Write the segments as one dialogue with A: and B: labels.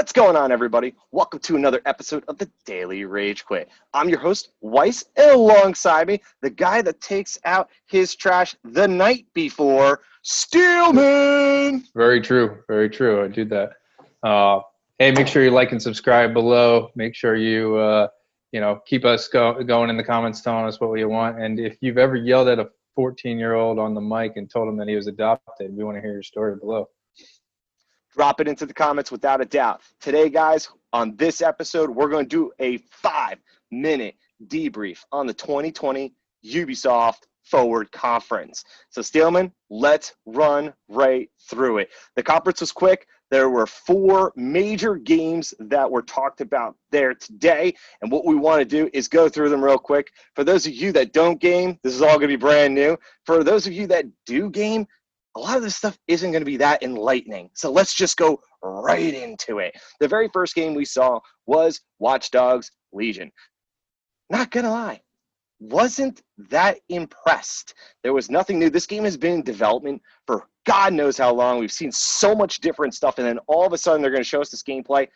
A: What's going on, everybody? Welcome to another episode of the Daily Rage Quit. I'm your host, Weiss, and alongside me, the guy that takes out his trash the night before, Steelman.
B: Very true. Very true. I do that. Hey, make sure you like and subscribe below. Make sure you, keep us going in the comments, telling us what you want. And if you've ever yelled at a 14-year-old on the mic and told him that he was adopted, we want to hear your story below.
A: Drop it into the comments without a doubt. Today, guys, on this episode, we're going to do a 5-minute debrief on the 2020 Ubisoft Forward Conference. So, Steelman, let's run right through it. The conference was quick. There were 4 major games that were talked about there today, and what we want to do is go through them real quick. For those of you that don't game, this is all going to be brand new. For those of you that do game, a lot of this stuff isn't going to be that enlightening. So let's just go right into it. The very first game we saw was Watch Dogs Legion. Not going to lie, wasn't that impressed. There was nothing new. This game has been in development for God knows how long. We've seen so much different stuff, and then all of a sudden they're going to show us this gameplay.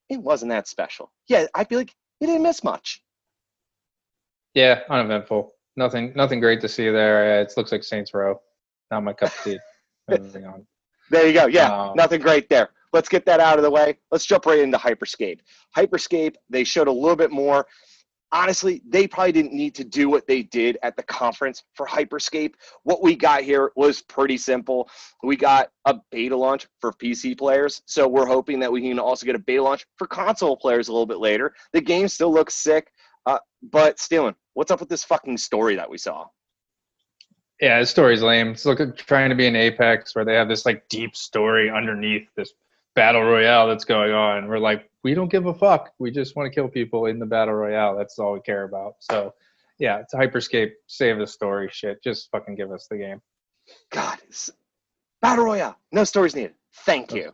A: It wasn't that special. Yeah, I feel like you didn't miss much.
B: Yeah, uneventful. Nothing great to see there. It looks like Saints Row. Not my cup of tea. Moving on.
A: There you go. Yeah, nothing great there. Let's get that out of the way. Let's jump right into Hyperscape. Hyperscape, they showed a little bit more. Honestly, they probably didn't need to do what they did at the conference for Hyperscape. What we got here was pretty simple. We got a beta launch for PC players, so we're hoping that we can also get a beta launch for console players a little bit later. The game still looks sick, but Steelman, what's up with this fucking story that we saw?
B: Yeah, the story's lame. It's trying to be an Apex where they have this like deep story underneath this battle royale that's going on. We're like, we don't give a fuck. We just want to kill people in the battle royale. That's all we care about. So, yeah, it's Hyperscape. Save the story shit. Just fucking give us the game.
A: God, battle royale. No stories needed. Thank you.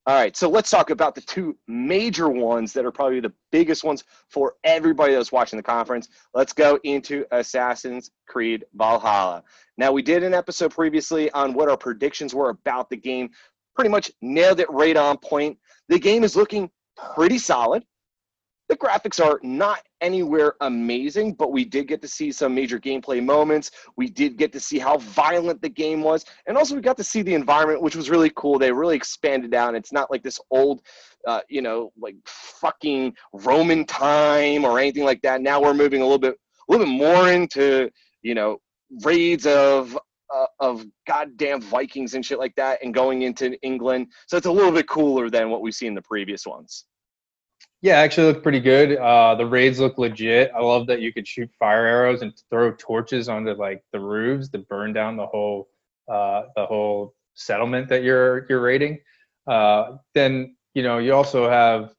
A: All right, so let's talk about the 2 major ones that are probably the biggest ones for everybody that's watching the conference. Let's go into Assassin's Creed Valhalla. Now, we did an episode previously on what our predictions were about the game. Pretty much nailed it right on point. The game is looking pretty solid. The graphics are not anywhere amazing, but we did get to see some major gameplay moments. We did get to see how violent the game was. And also we got to see the environment, which was really cool. They really expanded out. It's not like this old, like fucking Roman time or anything like that. Now we're moving a little bit more into, raids of goddamn Vikings and shit like that and going into England. So it's a little bit cooler than what we've seen in the previous ones.
B: Yeah, actually looked pretty good. The raids look legit. I love that you could shoot fire arrows and throw torches onto like the roofs to burn down the whole settlement that you're raiding. Then you also have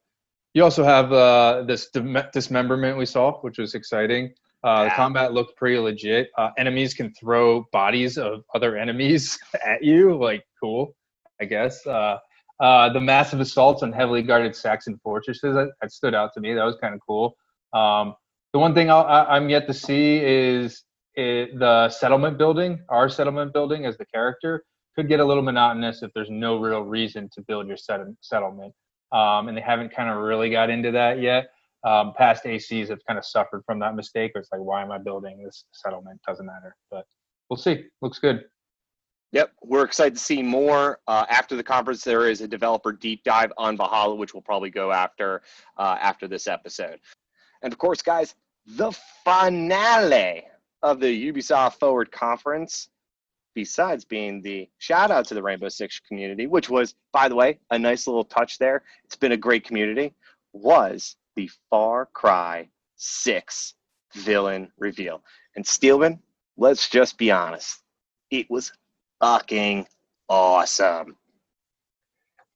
B: this dismemberment we saw, which was exciting. The combat looked pretty legit. Enemies can throw bodies of other enemies at you. Like, cool, I guess. The massive assaults on heavily guarded Saxon fortresses, that stood out to me. That was kind of cool. The one thing I'm yet to see is the settlement building. Our settlement building as the character could get a little monotonous if there's no real reason to build your settlement. And they haven't kind of really got into that yet. Past ACs have kind of suffered from that mistake. Where it's like, why am I building this settlement? Doesn't matter. But we'll see. Looks good.
A: Yep, we're excited to see more. After the conference, there is a developer deep dive on Valhalla, which we'll probably go after this episode. And of course, guys, the finale of the Ubisoft Forward Conference, besides being the shout out to the Rainbow Six community, which was, by the way, a nice little touch there. It's been a great community, was the Far Cry 6 villain reveal. And Steelman, let's just be honest, it was fucking awesome.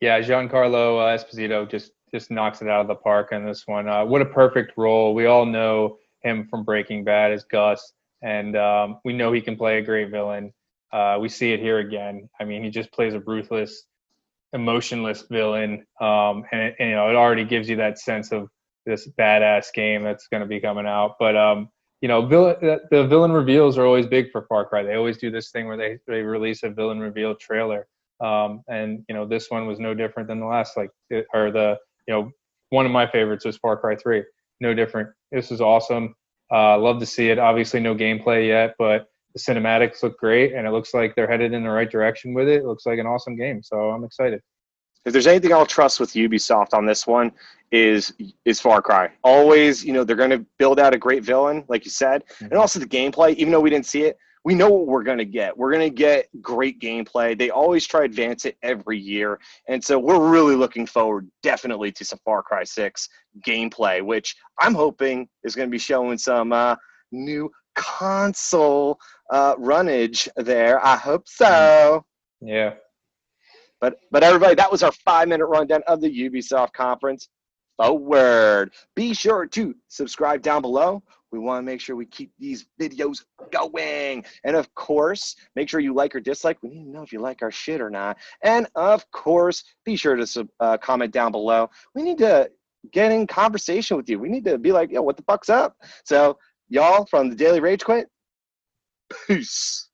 B: Yeah, Giancarlo Esposito just knocks it out of the park in this one. What a perfect role. We all know him from Breaking Bad as Gus, and we know he can play a great villain. We see it here again. I mean, he just plays a ruthless, emotionless villain, and it already gives you that sense of this badass game that's going to be coming out. But the villain reveals are always big for Far Cry. They always do this thing where they release a villain reveal trailer. And this one was no different than the last. One of my favorites was Far Cry 3. No different. This is awesome. Love to see it. Obviously, no gameplay yet, but the cinematics look great, and it looks like they're headed in the right direction with it. It looks like an awesome game, so I'm excited.
A: If there's anything I'll trust with Ubisoft on this one is Far Cry. Always, they're going to build out a great villain, like you said, and also the gameplay. Even though we didn't see it, we know what we're going to get. We're going to get great gameplay. They always try to advance it every year, and so we're really looking forward, definitely, to some Far Cry 6 gameplay, which I'm hoping is going to be showing some new console runnage there. I hope so.
B: Yeah.
A: But everybody, that was our 5-minute rundown of the Ubisoft conference. Forward. Be sure to subscribe down below. We want to make sure we keep these videos going. And of course, make sure you like or dislike. We need to know if you like our shit or not. And of course, be sure to comment down below. We need to get in conversation with you. We need to be like, yo, what the fuck's up? So, y'all, from the Daily Rage Quit, peace.